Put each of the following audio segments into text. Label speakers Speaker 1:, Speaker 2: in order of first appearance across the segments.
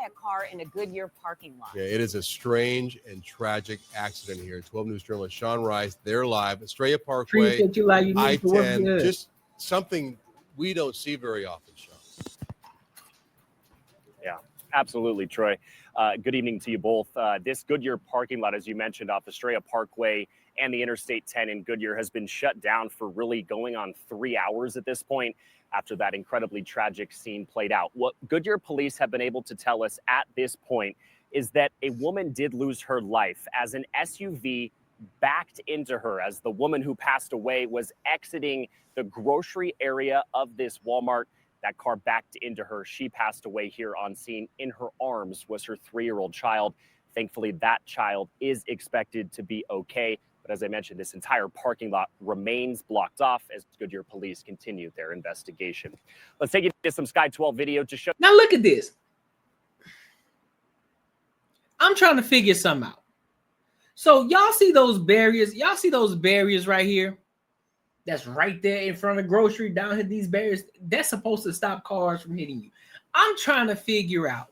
Speaker 1: that car in a Goodyear parking lot.
Speaker 2: Yeah, it is a strange and tragic accident here. 12 News journalist Sean Rice, they're live. Estrella Parkway, I-10, just something we don't see very often, Sean.
Speaker 3: Yeah, absolutely, Troy. Good evening to you both. This Goodyear parking lot, as you mentioned, off Estrella Parkway and the Interstate 10 in Goodyear has been shut down for really going on 3 hours at this point after that incredibly tragic scene played out. What Goodyear police have been able to tell us at this point is that a woman did lose her life as an SUV backed into her as the woman who passed away was exiting the grocery area of this Walmart. That car backed into her. She passed away here on scene. In her arms was her 3-year-old child. Thankfully, that child is expected to be okay. But as I mentioned, this entire parking lot remains blocked off as Goodyear police continue their investigation. Let's take you to some Sky 12 video to show.
Speaker 4: Now look at this. I'm trying to figure something out. So y'all see those barriers? Y'all see those barriers right here? That's right there in front of grocery down here. These barriers, that's supposed to stop cars from hitting you. I'm trying to figure out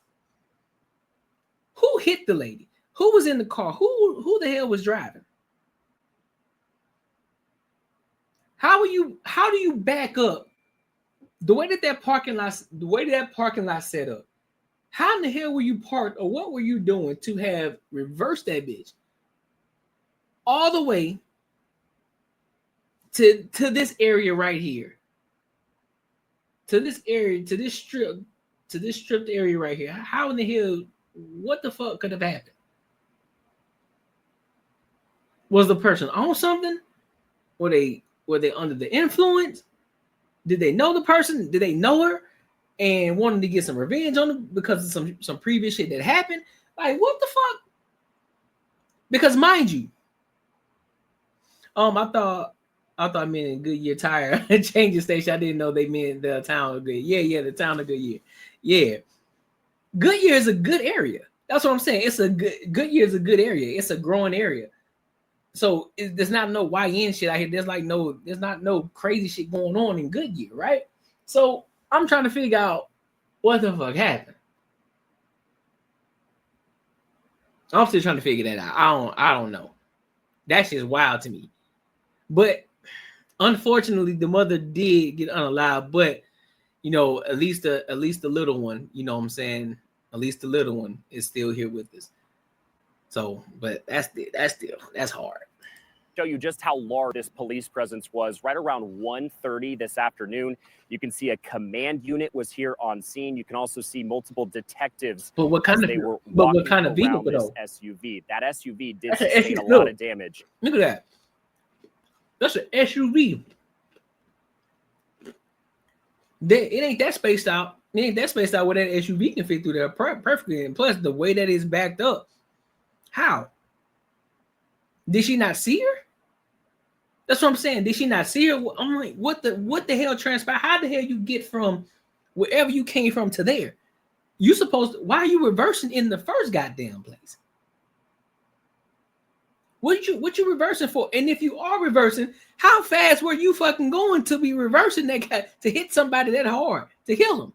Speaker 4: who hit the lady, who was in the car, who the hell was driving. How do you back up the way that parking lot set up? How in the hell were you parked, or what were you doing to have reversed that bitch all the way to this area right here, to this stripped area right here? How in the hell, what the fuck could have happened? Was the person on something? Were they under the influence? Did they know the person? Did they know her and wanted to get some revenge on them because of some previous shit that happened? Like, what the fuck? Because mind you, I thought meant Goodyear tire changing station. I didn't know they meant the town of Goodyear. Yeah, the town of Goodyear. Yeah, Goodyear is a good area. That's what I'm saying. Goodyear is a good area. It's a growing area. So there's not no YN shit out here. There's not no crazy shit going on in Goodyear, right? So I'm trying to figure out what the fuck happened. I'm still trying to figure that out. I don't know. That's just wild to me. But unfortunately, the mother did get unalive. But you know, at least the little one, you know what I'm saying? At least the little one is still here with us. So, but that's hard.
Speaker 3: Show you just how large this police presence was. Right around 1:30 this afternoon, you can see a command unit was here on scene. You can also see multiple detectives.
Speaker 4: But what kind of vehicle though?
Speaker 3: SUV. That SUV did sustain a lot of damage.
Speaker 4: Look at that. That's an SUV. It ain't that spaced out. It ain't that spaced out where that SUV can fit through there perfectly. And plus, the way that it's backed up. How? Did she not see her? That's what I'm saying. Did she not see her? I'm like, what the hell transpired? How the hell you get from wherever you came from to there? Why are you reversing in the first goddamn place? What you reversing for? And if you are reversing, how fast were you fucking going to be reversing that guy to hit somebody that hard to kill him?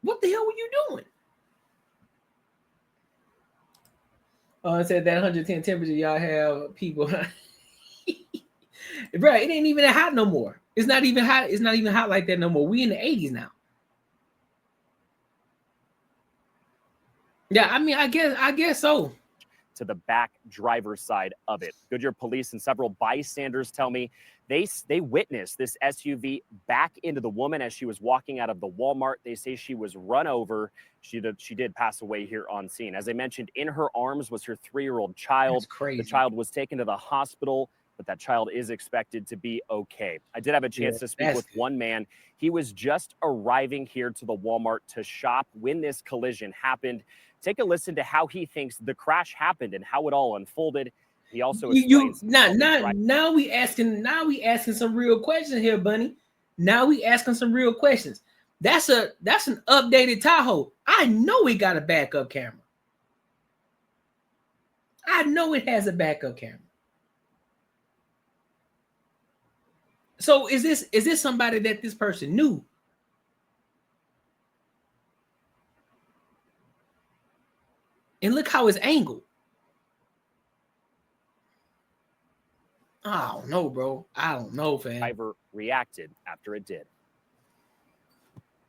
Speaker 4: What the hell were you doing? It said that 110 temperature y'all have people. Bro, it ain't even that hot no more. It's not even hot. It's not even hot like that no more. We in the 80s now. Yeah, I mean, I guess so.
Speaker 3: To the back driver's side of it. Goodyear police and several bystanders tell me they witnessed this SUV back into the woman as she was walking out of the Walmart. They say she was run over. She did pass away here on scene. As I mentioned, in her arms was her 3-year-old child.
Speaker 4: That's crazy.
Speaker 3: The child was taken to the hospital, but that child is expected to be okay. I did have a chance to speak with one man. He was just arriving here to the Walmart to shop when this collision happened. Take a listen to how he thinks the crash happened and how it all unfolded. He also explains
Speaker 4: now we asking some real questions here, Bunny. Now we asking some real questions. That's an updated Tahoe. I know it got a backup camera. I know it has a backup camera. So is this somebody that this person knew? And look how it's angled. I don't know, bro. I don't know, fam.
Speaker 3: Driver reacted after it did.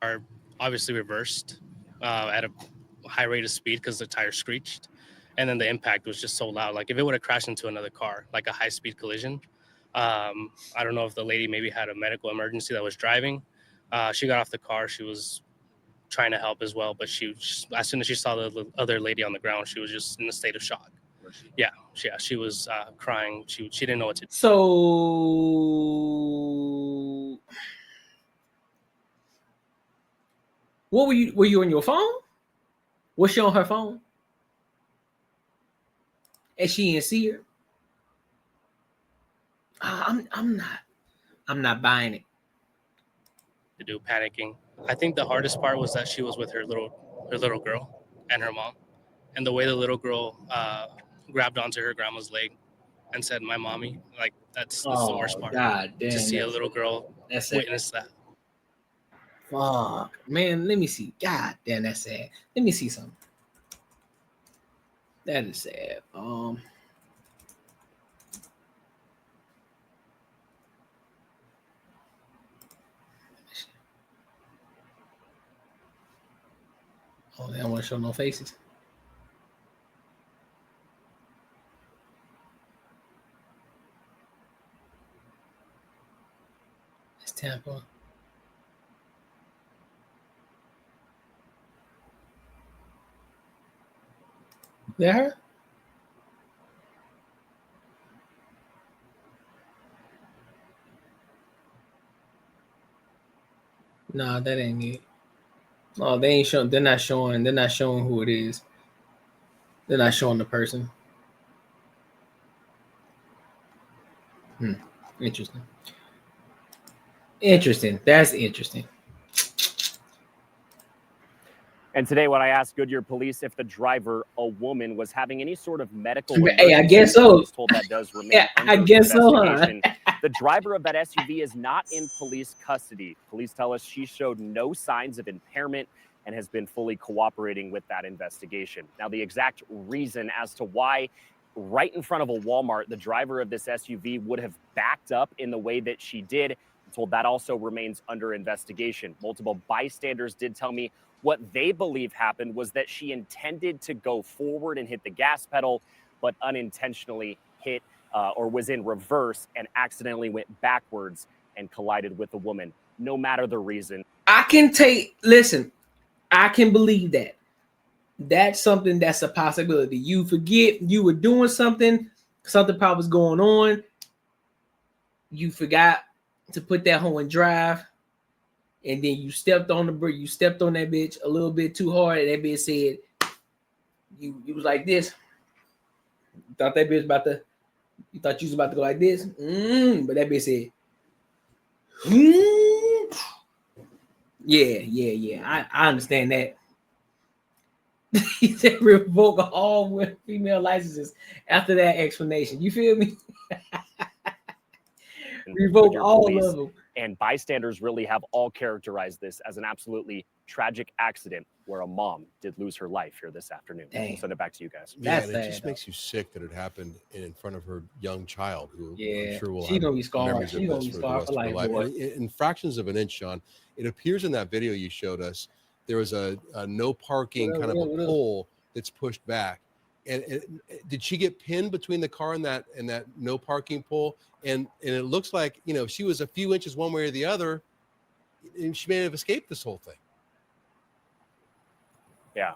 Speaker 5: Are obviously reversed at a high rate of speed because the tire screeched, and then the impact was just so loud. Like if it would have crashed into another car, like a high-speed collision. I don't know if the lady maybe had a medical emergency that was driving. She got off the car. She was trying to help as well, but as soon as she saw the other lady on the ground, she was just in a state of shock. Yeah, she was crying. She didn't know what to do.
Speaker 4: So, what were you on your phone? Was she on her phone? And she didn't see her? I'm not buying it.
Speaker 5: To do panicking. I think the hardest part was that she was with her little girl and her mom, and the way the little girl grabbed onto her grandma's leg and said, "My mommy," like that's the worst part.
Speaker 4: God damn,
Speaker 5: to see a little girl witness that.
Speaker 4: Fuck, man. Let me see. God damn, that's sad. Let me see something. That is sad. Oh, they don't want to show no faces. It's Tampa. That her? Nah, that ain't it. Oh, they ain't showing. They're not showing. They're not showing who it is. They're not showing the person. Interesting. Interesting. That's interesting.
Speaker 3: And today, when I asked Goodyear police if the driver, a woman, was having any sort of medical
Speaker 4: Hey, I guess so.
Speaker 3: I was told that does remain
Speaker 4: Yeah, I
Speaker 3: under
Speaker 4: guess so, huh?
Speaker 3: investigation. The driver of that SUV is not in police custody. Police tell us she showed no signs of impairment and has been fully cooperating with that investigation. Now, the exact reason as to why right in front of a Walmart, the driver of this SUV would have backed up in the way that she did, I'm told that also remains under investigation. Multiple bystanders did tell me what they believe happened was that she intended to go forward and hit the gas pedal, but unintentionally hit or was in reverse and accidentally went backwards and collided with the woman. No matter the reason.
Speaker 4: I can believe that. That's something that's a possibility. You forget you were doing something probably was going on. You forgot to put that hoe in drive. And then you stepped on that bitch a little bit too hard, and that bitch said, you was like this. You thought that bitch you thought you was about to go like this. But that bitch said, yeah. I understand that. He said revoke all female licenses after that explanation. You feel me? Revoke all of them.
Speaker 3: And bystanders really have all characterized this as an absolutely tragic accident where a mom did lose her life here this afternoon. I'll send it back to you guys.
Speaker 2: Yeah, and it just makes you sick that it happened in front of her young child, who I'm sure will have memories of this for the rest of her life. In fractions of an inch, Sean, it appears in that video you showed us, there was a no parking kind of a pole that's pushed back. And did she get pinned between the car and that no parking pole? And it looks like, she was a few inches one way or the other, and she may have escaped this whole thing.
Speaker 3: Yeah.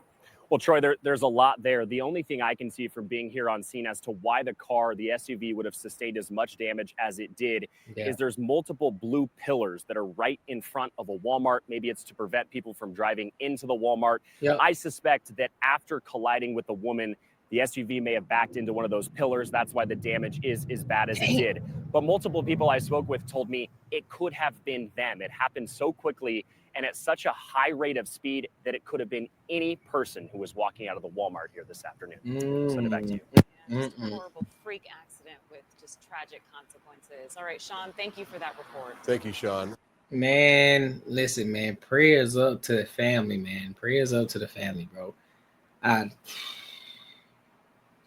Speaker 3: Well, Troy, there's a lot there. The only thing I can see from being here on scene as to why the SUV would have sustained as much damage as it did is there's multiple blue pillars that are right in front of a Walmart. Maybe it's to prevent people from driving into the Walmart. Yep. I suspect that after colliding with the woman, the SUV may have backed into one of those pillars. That's why the damage is as bad as it did. But multiple people I spoke with told me it could have been them. It happened so quickly and at such a high rate of speed that it could have been any person who was walking out of the Walmart here this afternoon. Send it back to you.
Speaker 1: Yeah, just a horrible freak accident with just tragic consequences. All right, Sean, thank you for that report.
Speaker 2: Thank you, Sean.
Speaker 4: Man, listen, man, prayers up to the family, man. Prayers up to the family, bro.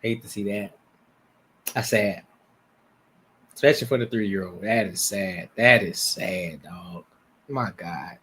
Speaker 4: Hate to see that. That's sad. Especially for the 3-year-old. That is sad. That is sad, dog. My God.